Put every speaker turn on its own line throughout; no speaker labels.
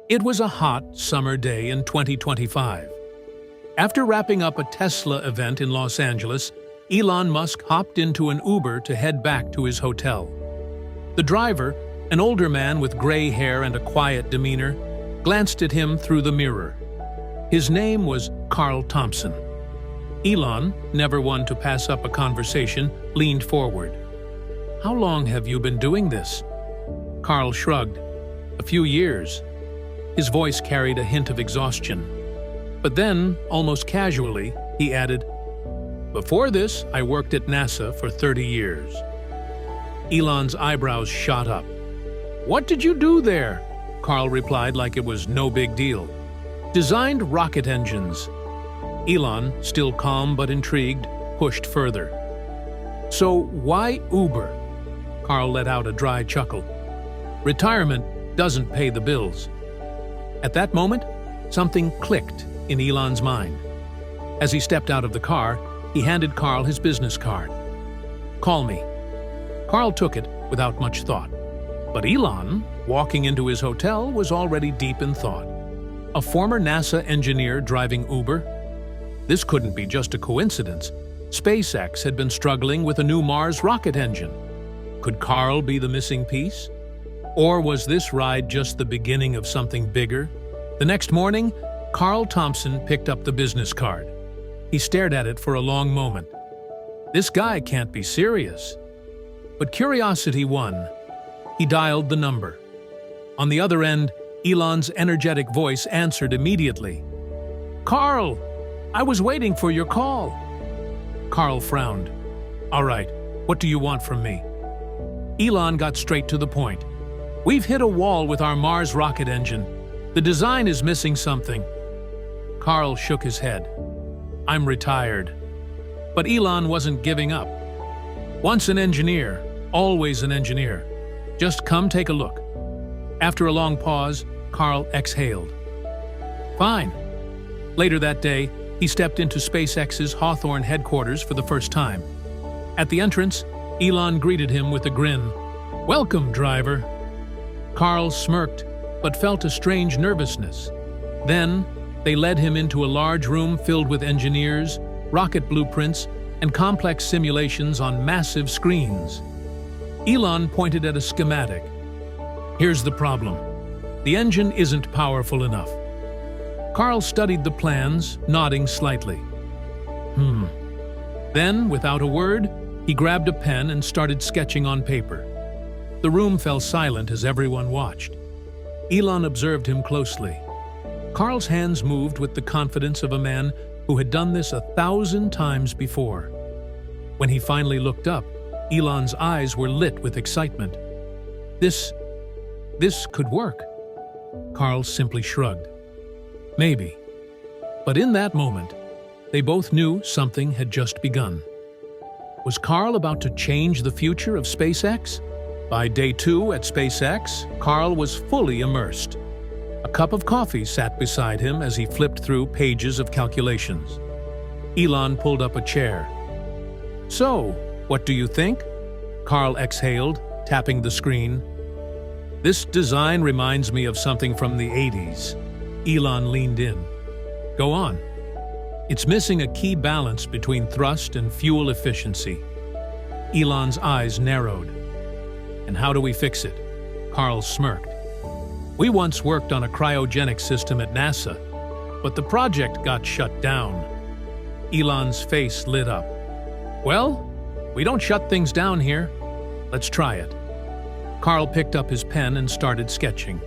It was a hot summer day in 2025. After wrapping up a Tesla event in Los Angeles, Elon Musk hopped into an Uber to head back to his hotel. The driver, an older man with gray hair and a quiet demeanor, glanced at him through the mirror. His name was Carl Thompson. Elon, never one to pass up a conversation, leaned forward. "How long have you been doing this?" Carl shrugged. "A few years." His voice carried a hint of exhaustion. But then, almost casually, he added, "Before this, I worked at NASA for 30 years. Elon's eyebrows shot up. "What did you do there?" Carl replied like it was no big deal. "Designed rocket engines." Elon, still calm but intrigued, pushed further. "So why Uber?" Carl let out a dry chuckle. "Retirement doesn't pay the bills." At that moment, something clicked in Elon's mind. As he stepped out of the car, he handed Carl his business card. "Call me." Carl took it without much thought. But Elon, walking into his hotel, was already deep in thought. A former NASA engineer driving Uber? This couldn't be just a coincidence. SpaceX had been struggling with a new Mars rocket engine. Could Carl be the missing piece? Or was this ride just the beginning of something bigger? The next morning, Carl Thompson picked up the business card. He stared at it for a long moment. This guy can't be serious. But curiosity won. He dialed the number. On the other end, Elon's energetic voice answered immediately. "Carl, I was waiting for your call." Carl frowned. "All right, what do you want from me?" Elon got straight to the point. "We've hit a wall with our Mars rocket engine. The design is missing something." Carl shook his head. "I'm retired." But Elon wasn't giving up. "Once an engineer, always an engineer. Just come take a look." After a long pause, Carl exhaled. "Fine." Later that day, he stepped into SpaceX's Hawthorne headquarters for the first time. At the entrance, Elon greeted him with a grin. "Welcome, driver." Carl smirked, but felt a strange nervousness. Then, they led him into a large room filled with engineers, rocket blueprints, and complex simulations on massive screens. Elon pointed at a schematic. "Here's the problem. The engine isn't powerful enough." Carl studied the plans, nodding slightly. Then, without a word, he grabbed a pen and started sketching on paper. The room fell silent as everyone watched. Elon observed him closely. Carl's hands moved with the confidence of a man who had done this 1,000 times before. When he finally looked up, Elon's eyes were lit with excitement. This could work." Carl simply shrugged. "Maybe." But in that moment, they both knew something had just begun. Was Carl about to change the future of SpaceX? By day 2 at SpaceX, Carl was fully immersed. A cup of coffee sat beside him as he flipped through pages of calculations. Elon pulled up a chair. "So, what do you think?" Carl exhaled, tapping the screen. "This design reminds me of something from the 80s. Elon leaned in. "Go on." "It's missing a key balance between thrust and fuel efficiency." Elon's eyes narrowed. "And how do we fix it?" Carl smirked. "We once worked on a cryogenic system at NASA, but the project got shut down." Elon's face lit up. "Well, we don't shut things down here. Let's try it." Carl picked up his pen and started sketching.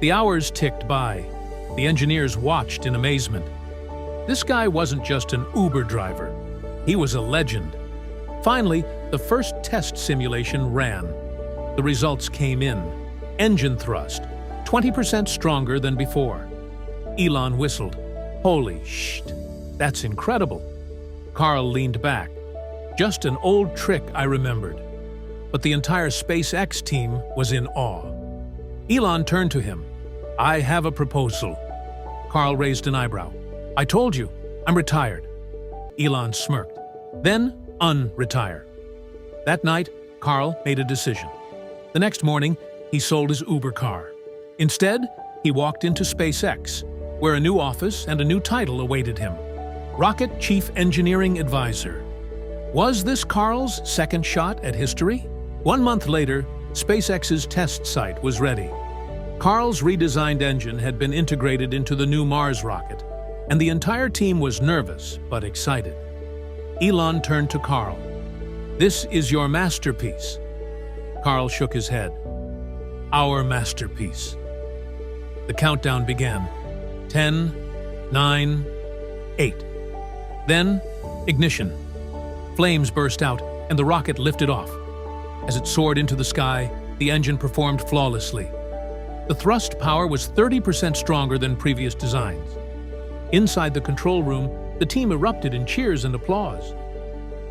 The hours ticked by. The engineers watched in amazement. This guy wasn't just an Uber driver. He was a legend. Finally, the first test simulation ran. The results came in. Engine thrust, 20% stronger than before. Elon whistled. "Holy shit, that's incredible." Carl leaned back. "Just an old trick I remembered." But the entire SpaceX team was in awe. Elon turned to him. "I have a proposal." Carl raised an eyebrow. "I told you, I'm retired." Elon smirked. "Then, unretire." That night, Carl made a decision. The next morning, he sold his Uber car. Instead, he walked into SpaceX, where a new office and a new title awaited him: Rocket Chief Engineering Advisor. Was this Carl's second shot at history? 1 month later, SpaceX's test site was ready. Carl's redesigned engine had been integrated into the new Mars rocket, and the entire team was nervous but excited. Elon turned to Carl. "This is your masterpiece." Carl shook his head. "Our masterpiece." The countdown began. 10, 9, 8. Then, ignition. Flames burst out, and the rocket lifted off. As it soared into the sky, the engine performed flawlessly. The thrust power was 30% stronger than previous designs. Inside the control room, the team erupted in cheers and applause.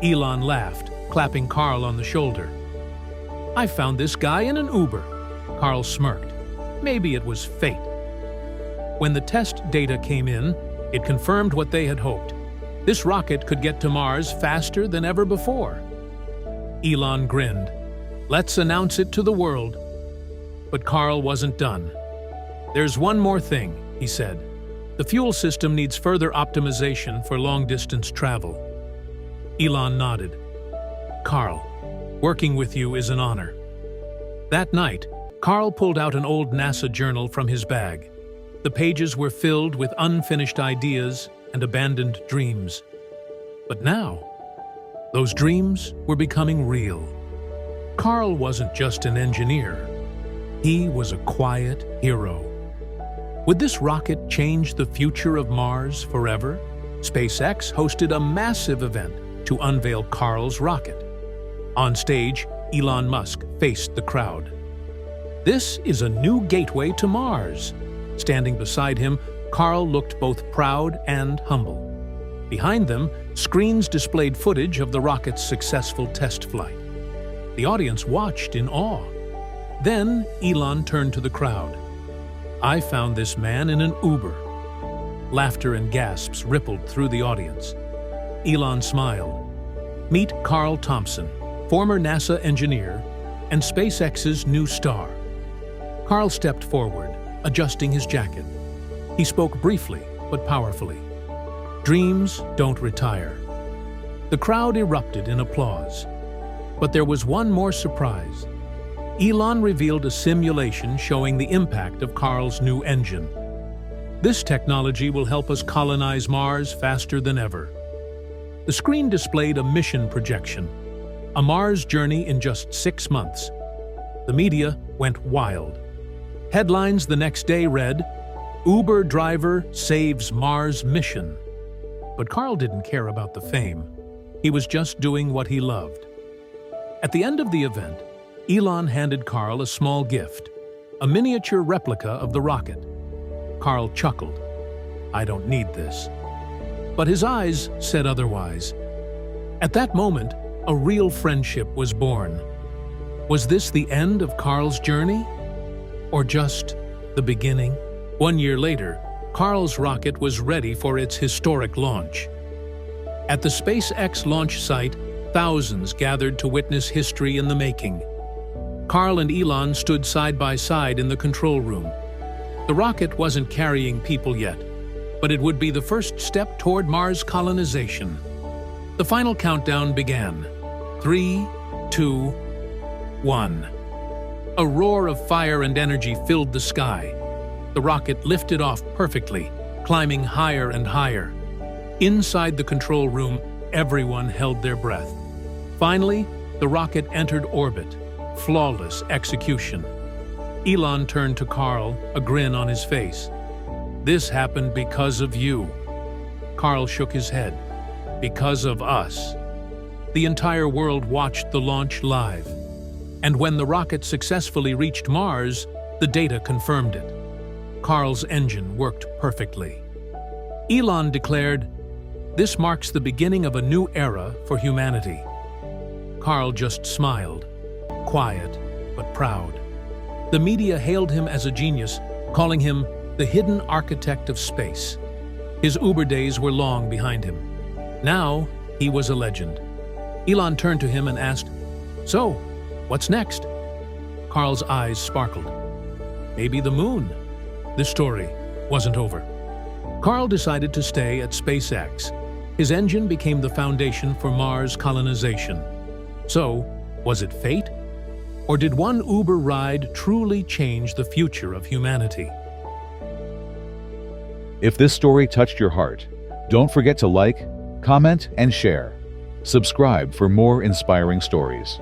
Elon laughed, clapping Carl on the shoulder. "I found this guy in an Uber." Carl smirked. Maybe it was fate. When the test data came in, it confirmed what they had hoped. This rocket could get to Mars faster than ever before. Elon grinned. "Let's announce it to the world." But Carl wasn't done. "There's one more thing," he said. "The fuel system needs further optimization for long-distance travel." Elon nodded. "Carl, working with you is an honor." That night, Carl pulled out an old NASA journal from his bag. The pages were filled with unfinished ideas and abandoned dreams. But now, those dreams were becoming real. Carl wasn't just an engineer. He was a quiet hero. Would this rocket change the future of Mars forever? SpaceX hosted a massive event to unveil Carl's rocket. On stage, Elon Musk faced the crowd. "This is a new gateway to Mars." Standing beside him, Carl looked both proud and humble. Behind them, screens displayed footage of the rocket's successful test flight. The audience watched in awe. Then Elon turned to the crowd. "I found this man in an Uber." Laughter and gasps rippled through the audience. Elon smiled. "Meet Carl Thompson, former NASA engineer and SpaceX's new star." Carl stepped forward, adjusting his jacket. He spoke briefly but powerfully. "Dreams don't retire." The crowd erupted in applause. But there was one more surprise. Elon revealed a simulation showing the impact of Carl's new engine. "This technology will help us colonize Mars faster than ever." The screen displayed a mission projection, a Mars journey in just 6 months. The media went wild. Headlines the next day read, "Uber driver saves Mars mission." But Carl didn't care about the fame. He was just doing what he loved. At the end of the event, Elon handed Carl a small gift, a miniature replica of the rocket. Carl chuckled. "I don't need this." But his eyes said otherwise. At that moment, a real friendship was born. Was this the end of Carl's journey? Or just the beginning? 1 year later, Carl's rocket was ready for its historic launch. At the SpaceX launch site, thousands gathered to witness history in the making. Carl and Elon stood side by side in the control room. The rocket wasn't carrying people yet, but it would be the first step toward Mars colonization. The final countdown began. 3, 2, 1. A roar of fire and energy filled the sky. The rocket lifted off perfectly, climbing higher and higher. Inside the control room, everyone held their breath. Finally, the rocket entered orbit. Flawless execution. Elon turned to Carl, a grin on his face. "This happened because of you." Carl shook his head. "Because of us." The entire world watched the launch live. And when the rocket successfully reached Mars, the data confirmed it. Carl's engine worked perfectly. Elon declared, "This marks the beginning of a new era for humanity." Carl just smiled, quiet but proud. The media hailed him as a genius, calling him the hidden architect of space. His Uber days were long behind him. Now, he was a legend. Elon turned to him and asked, "So, what's next?" Carl's eyes sparkled. "Maybe the moon." the story wasn't over. Carl decided to stay at SpaceX. His engine became the foundation for Mars colonization. So, was it fate? Or did one Uber ride truly change the future of humanity?
If this story touched your heart, don't forget to like, comment, and share. Subscribe for more inspiring stories.